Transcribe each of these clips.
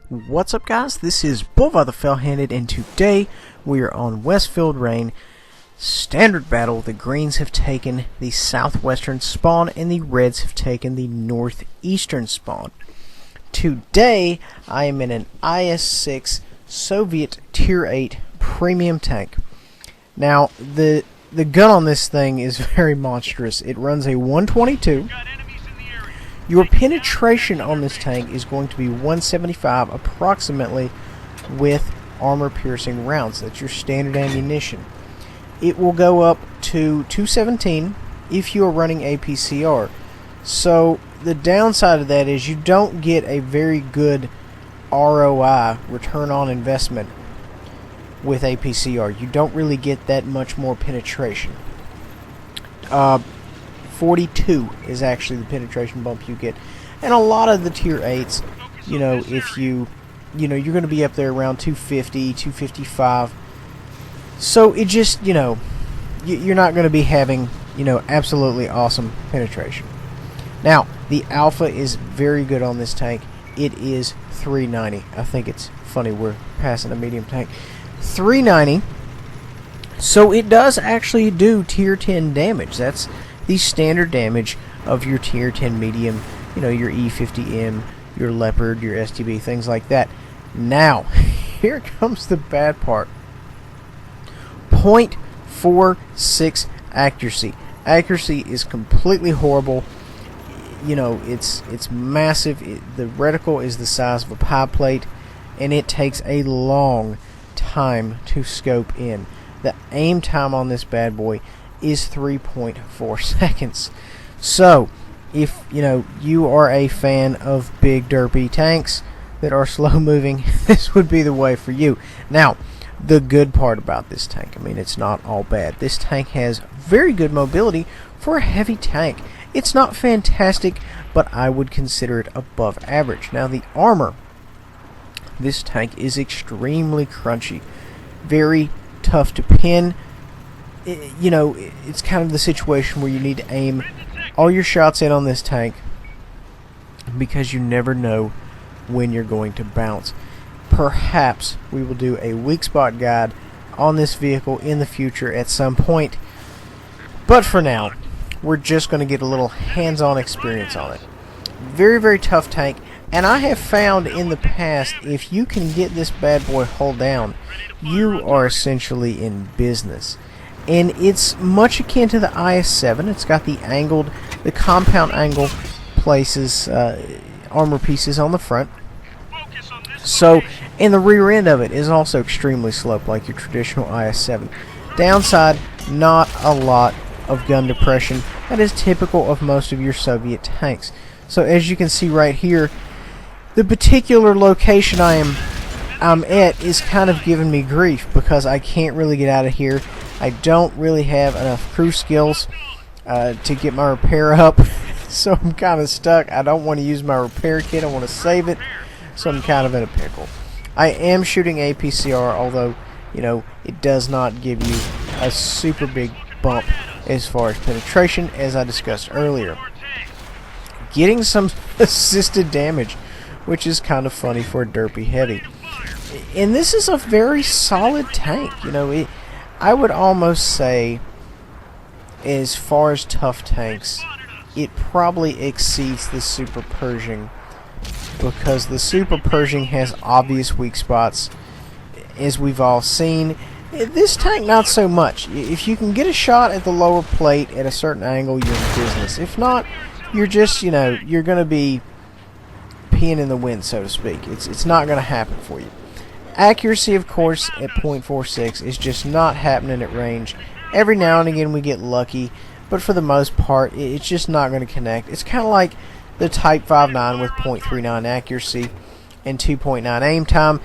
What's up, guys? This is Bulvar the Fell-Handed, and today we are on Westfield Rain. Standard battle. The greens have taken the southwestern spawn and the reds have taken the northeastern spawn. Today I am in an IS-6 Soviet Tier 8 premium tank. Now the gun on this thing is very monstrous. It runs a 122. Your penetration on this tank is going to be 175 approximately with armor-piercing rounds. That's your standard ammunition. It will go up to 217 if you are running APCR. So the downside of that is you don't get a very good ROI, return on investment, with APCR. You don't really get that much more penetration. 42 is actually the penetration bump you get, and a lot of the tier 8s, you know, if you're going to be up there around 250, 255. So it just, you're not going to be having, absolutely awesome penetration. Now the alpha is very good on this tank. It is 390. I think it's funny we're passing a medium tank. 390. So it does actually do tier 10 damage. That's the standard damage of your tier 10 medium, your E50M, your Leopard, your STB, things like that. Now, here comes the bad part. 0.46 accuracy. Accuracy is completely horrible. It's massive. The reticle is the size of a pie plate, and it takes a long time to scope in. The aim time on this bad boy is 3.4 seconds. So if you are a fan of big derpy tanks that are slow moving, this would be the way for you. Now the good part about this tank, it's not all bad. This tank has very good mobility for a heavy tank. It's not fantastic, but I would consider it above average. Now the armor, this tank is extremely crunchy, very tough to pin. It's kind of the situation where you need to aim all your shots in on this tank because you never know when you're going to bounce. Perhaps we will do a weak spot guide on this vehicle in the future at some point, but for now we're just going to get a little hands-on experience on it. Very, very tough tank, and I have found in the past, if you can get this bad boy hull down, you are essentially in business. And it's much akin to the IS-7. It's got the compound angle places, armor pieces on the front. So, and the rear end of it is also extremely sloped like your traditional IS-7. Downside, not a lot of gun depression. That is typical of most of your Soviet tanks. So as you can see right here, the particular location I'm at is kind of giving me grief because I can't really get out of here. I don't really have enough crew skills to get my repair up, so I'm kind of stuck. I don't want to use my repair kit. I want to save it, so I'm kind of in a pickle. I am shooting APCR, although, it does not give you a super big bump as far as penetration, as I discussed earlier. Getting some assisted damage, which is kind of funny for a derpy heavy. And this is a very solid tank. I would almost say, as far as tough tanks, it probably exceeds the Super Pershing, because the Super Pershing has obvious weak spots, as we've all seen. This tank, not so much. If you can get a shot at the lower plate at a certain angle, you're in business. If not, you're just, you're going to be peeing in the wind, so to speak. It's not going to happen for you. Accuracy, of course, at 0.46 is just not happening at range. Every now and again we get lucky, but for the most part it's just not going to connect. It's kind of like the Type 59 with 0.39 accuracy and 2.9 aim time.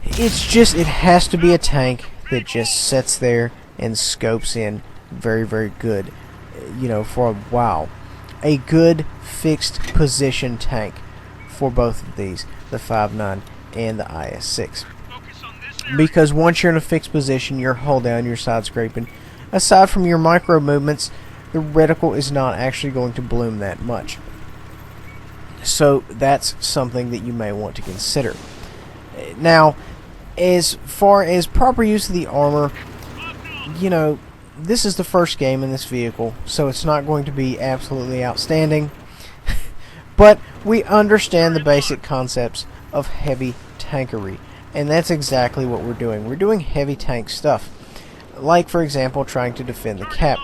It's just, it has to be a tank that just sits there and scopes in very, very good, for a while. A good fixed position tank for both of these, the 59 and the IS-6, because once you're in a fixed position, your hull down, your side scraping, aside from your micro movements, the reticle is not actually going to bloom that much. So that's something that you may want to consider. Now, as far as proper use of the armor, you know, this is the first game in this vehicle, so it's not going to be absolutely outstanding. But we understand the basic concepts of heavy tankery, and that's exactly what we're doing. We're doing heavy tank stuff, like, for example, trying to defend the cap,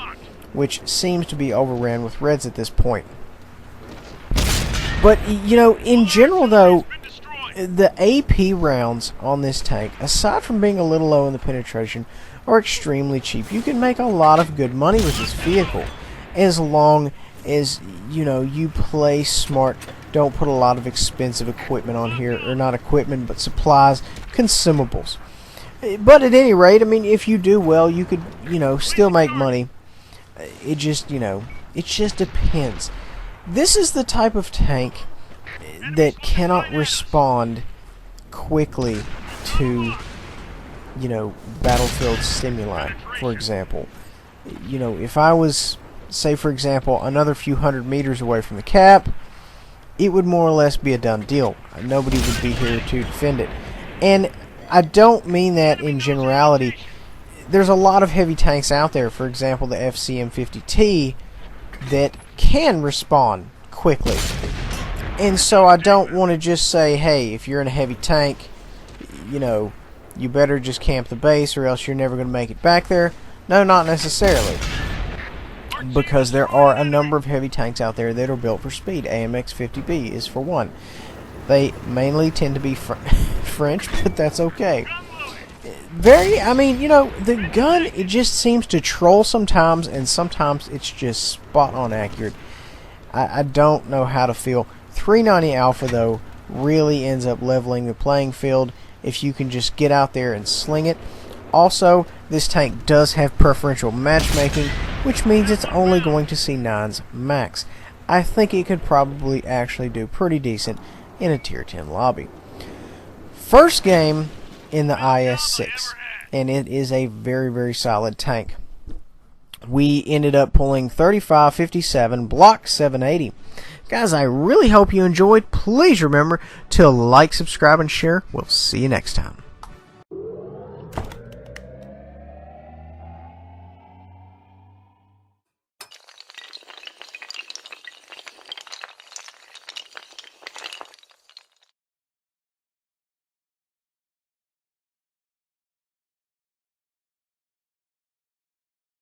which seems to be overran with Reds at this point. But, you know, in general, though, the AP rounds on this tank, aside from being a little low in the penetration, are extremely cheap. You can make a lot of good money with this vehicle, as long as, you know, you play smart. Don't put a lot of expensive equipment on here, or not equipment, but supplies, consumables. But at any rate, I mean, if you do well, you could, you know, still make money. It just, you know, it just depends. This is the type of tank that cannot respond quickly to, you know, battlefield stimuli, for example. You know, if I was, say for example, another few hundred meters away from the cap, it would more or less be a done deal. Nobody would be here to defend it. And I don't mean that in generality. There's a lot of heavy tanks out there, for example the FCM-50T, that can respond quickly. And so I don't want to just say, hey, if you're in a heavy tank, you know, you better just camp the base or else you're never going to make it back there. No, not necessarily. Because there are a number of heavy tanks out there that are built for speed. AMX-50B is for one. They mainly tend to be French, but that's okay. I mean, you know, the gun, it just seems to troll sometimes, and sometimes it's just spot on accurate. I don't know how to feel. 390 Alpha, though, really ends up leveling the playing field if you can just get out there and sling it. Also, this tank does have preferential matchmaking, which means it's only going to see 9s max. I think it could probably actually do pretty decent in a tier 10 lobby. First game in the IS-6, and it is a very, very solid tank. We ended up pulling 3557 block 780. Guys, I really hope you enjoyed. Please remember to like, subscribe, and share. We'll see you next time.